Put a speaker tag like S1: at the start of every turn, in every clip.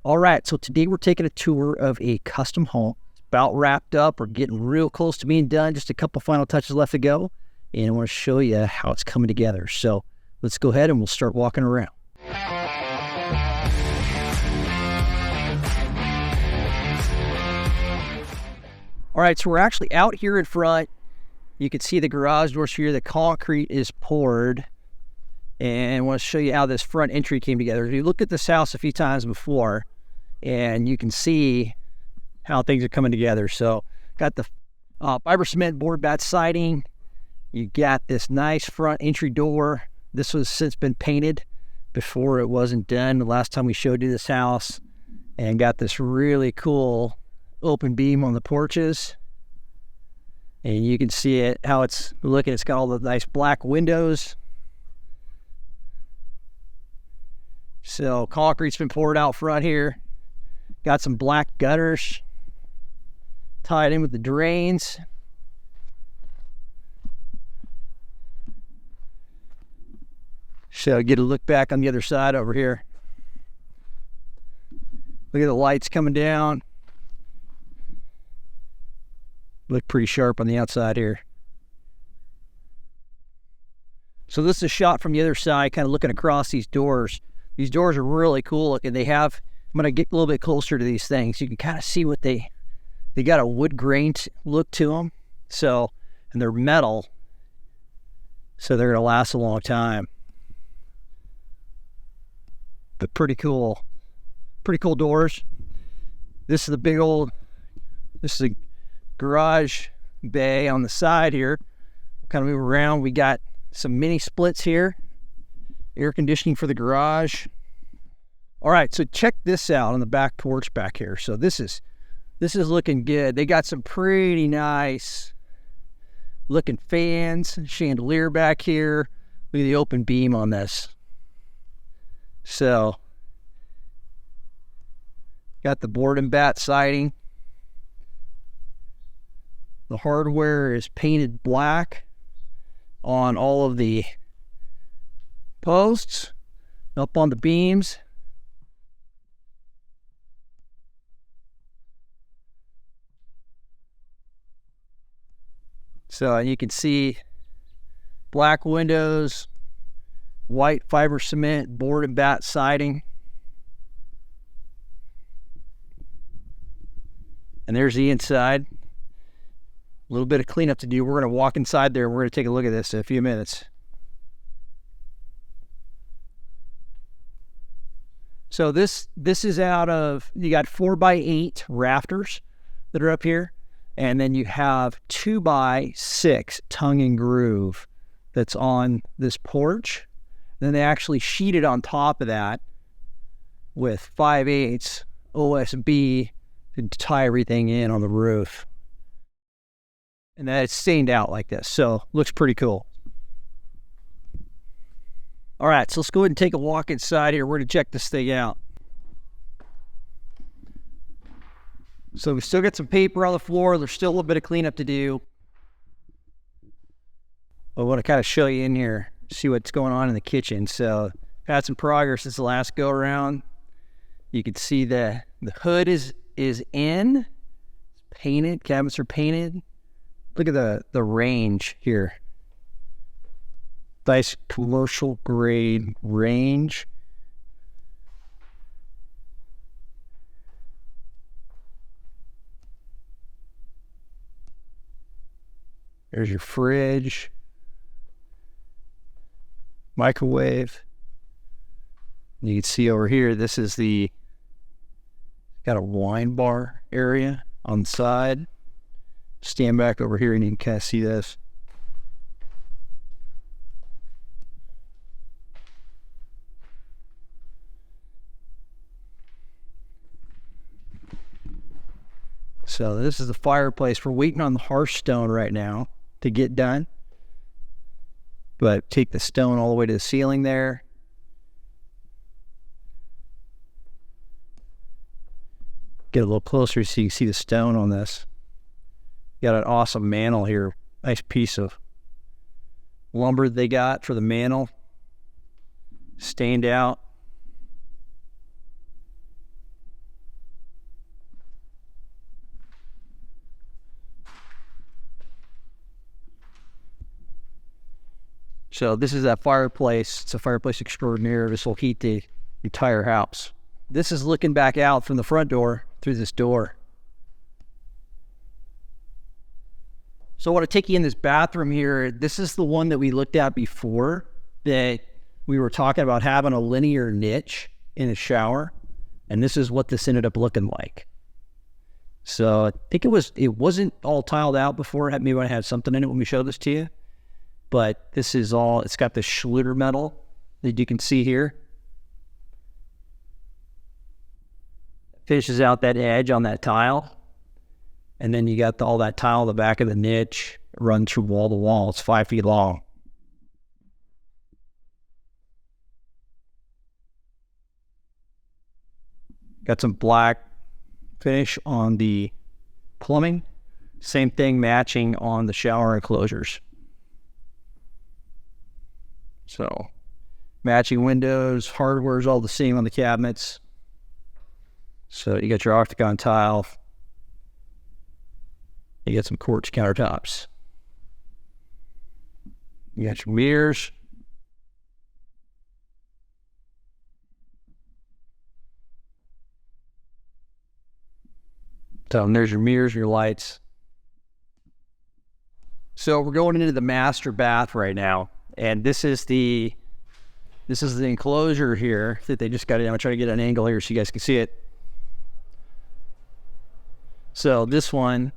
S1: All right, so today we're taking a tour of a custom home. It's about wrapped up. We're getting real close to being done. Just a couple final touches left to go. And I want to show you how it's coming together. So let's go ahead and we'll start walking around. All right, so we're actually out here in front. You can see the garage doors here. The concrete is poured. And I want to show you how this front entry came together. You looked at this house a few times before, and you can see how things are coming together. So got the fiber cement board bat siding. You got this nice front entry door. This was since been painted before it wasn't done the last time we showed you this house. And got this really cool open beam on the porches. And you can see it, how it's looking. It's got all the nice black windows. So concrete's been poured out front here. Got some black gutters tied in with the drains. So get a look back on the other side over here. Look at the lights coming down. Look pretty sharp on the outside here. So this is a shot from the other side, kind of looking across these doors. These doors are really cool looking. They have, I'm going to get a little bit closer to these things. You can kind of see what they got a wood grain look to them. So, and they're metal. So they're going to last a long time. But pretty cool doors. This is the big old, this is a garage bay on the side here. Kind of move around. We got some mini splits here. Air conditioning for the garage. All right, so check this out on the back porch back here. So this is looking good. They got some pretty nice looking fans, chandelier back here. Look at the open beam on this. So got the board and bat siding. The hardware is painted black on all of the posts, up on the beams. So you can see black windows, white fiber cement, board and bat siding. And there's the inside. A little bit of cleanup to do. We're going to walk inside there and we're going to take a look at this in a few minutes. So this is out of, you got 4x8 rafters that are up here. And then you have 2x6 tongue and groove that's on this porch. Then they actually sheeted on top of that with 5/8 OSB to tie everything in on the roof. And then it's stained out like this. So looks pretty cool. All right, so let's go ahead and take a walk inside here. We're going to check this thing out. So we still got some paper on the floor. There's still a little bit of cleanup to do. I want to kind of show you in here, see what's going on in the kitchen. So had some progress since the last go around. You can see the hood is in. It's painted. Cabinets are painted. Look at the range here. Nice commercial grade range. There's your fridge, microwave. You can see over here, this is got a wine bar area on the side. Stand back over here and you can kind of see this. So this is the fireplace. We're waiting on the hearthstone right now to get done. But take the stone all the way to the ceiling there. Get a little closer so you can see the stone on this. Got an awesome mantle here. Nice piece of lumber they got for the mantle. Stained out. So this is that fireplace. It's a fireplace extraordinaire. This will heat the entire house. This is looking back out from the front door through this door. So I want to take you in this bathroom here. This is the one that we looked at before, that we were talking about having a linear niche in the shower. And this is what this ended up looking like. So I think it wasn't all tiled out before. Maybe I had something in it when we showed this to you. But this is all, it's got the Schluter metal that you can see here. Finishes out that edge on that tile. And then you got all that tile in the back of the niche. It runs from wall to wall. It's 5 feet long. Got some black finish on the plumbing. Same thing matching on the shower enclosures. So matching windows, hardware's all the same on the cabinets. So you got your octagon tile. You got some quartz countertops. You got your mirrors. So there's your mirrors, your lights. So we're going into the master bath right now. And this is the enclosure here that they just got in. I'm trying to get an angle here so you guys can see it. So this one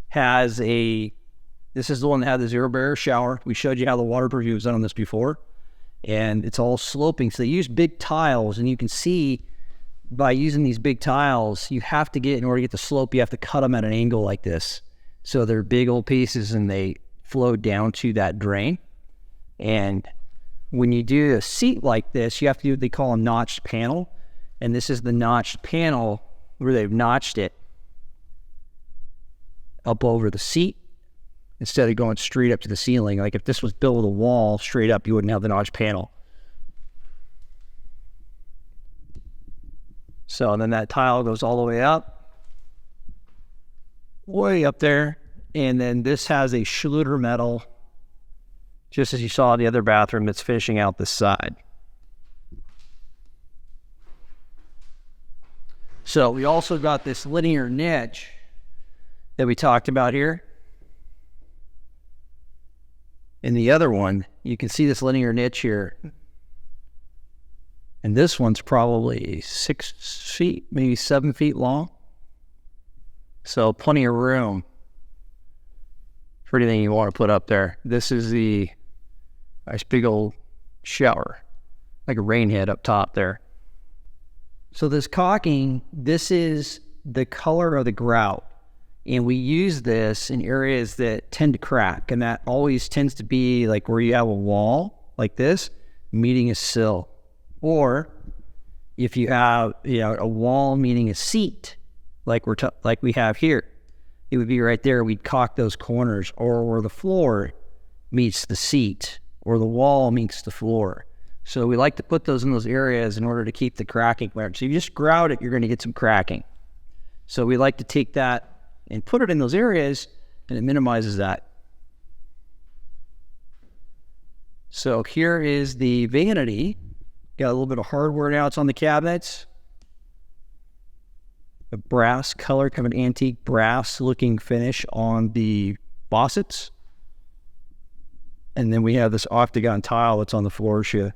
S1: has this is the one that had the zero barrier shower. We showed you how the waterproof was done on this before. And it's all sloping. So they use big tiles, and you can see by using these big tiles, you have to in order to get the slope, you have to cut them at an angle like this. So they're big old pieces and they flow down to that drain. And when you do a seat like this, you have to do what they call a notched panel. And this is the notched panel where they've notched it up over the seat instead of going straight up to the ceiling. Like if this was built with a wall straight up, you wouldn't have the notched panel. So and then that tile goes all the way up, way up there. And then this has a Schluter metal, just as you saw in the other bathroom, that's finishing out this side. So we also got this linear niche that we talked about here. In the other one, you can see this linear niche here. And this one's probably 6 feet, maybe 7 feet long. So plenty of room for anything you want to put up there. This is the nice big old shower, like a rain head up top there. So this caulking, this is the color of the grout. And we use this in areas that tend to crack. And that always tends to be like where you have a wall like this, meeting a sill. Or if you have a wall meeting a seat, like we have here, it would be right there. We'd caulk those corners, or where the floor meets the seat, or the wall meets the floor. So we like to put those in those areas in order to keep the cracking. So if you just grout it, you're going to get some cracking. So we like to take that and put it in those areas, and it minimizes that. So here is the vanity. Got a little bit of hardware now. It's on the cabinets. A brass color, kind of an antique brass looking finish on the faucets. And then we have this octagon tile that's on the floor here.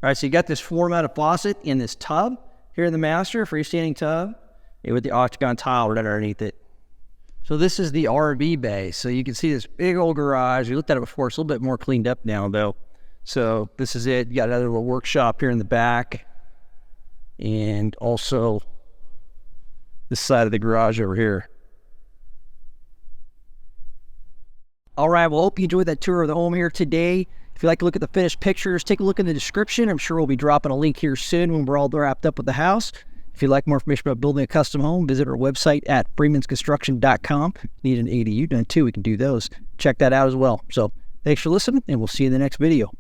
S1: All right, so you got this formatted faucet in this tub here in the master, freestanding tub, with the octagon tile right underneath it. So this is the RV bay. So you can see this big old garage. We looked at it before. It's a little bit more cleaned up now, though. So this is it. You got another little workshop here in the back. And also this side of the garage over here. All right, well, hope you enjoyed that tour of the home here today. If you'd like to look at the finished pictures, take a look in the description. I'm sure we'll be dropping a link here soon when we're all wrapped up with the house. If you'd like more information about building a custom home, visit our website at freemansconstruction.com. Need an ADU done too, we can do those. Check that out as well. So thanks for listening, and we'll see you in the next video.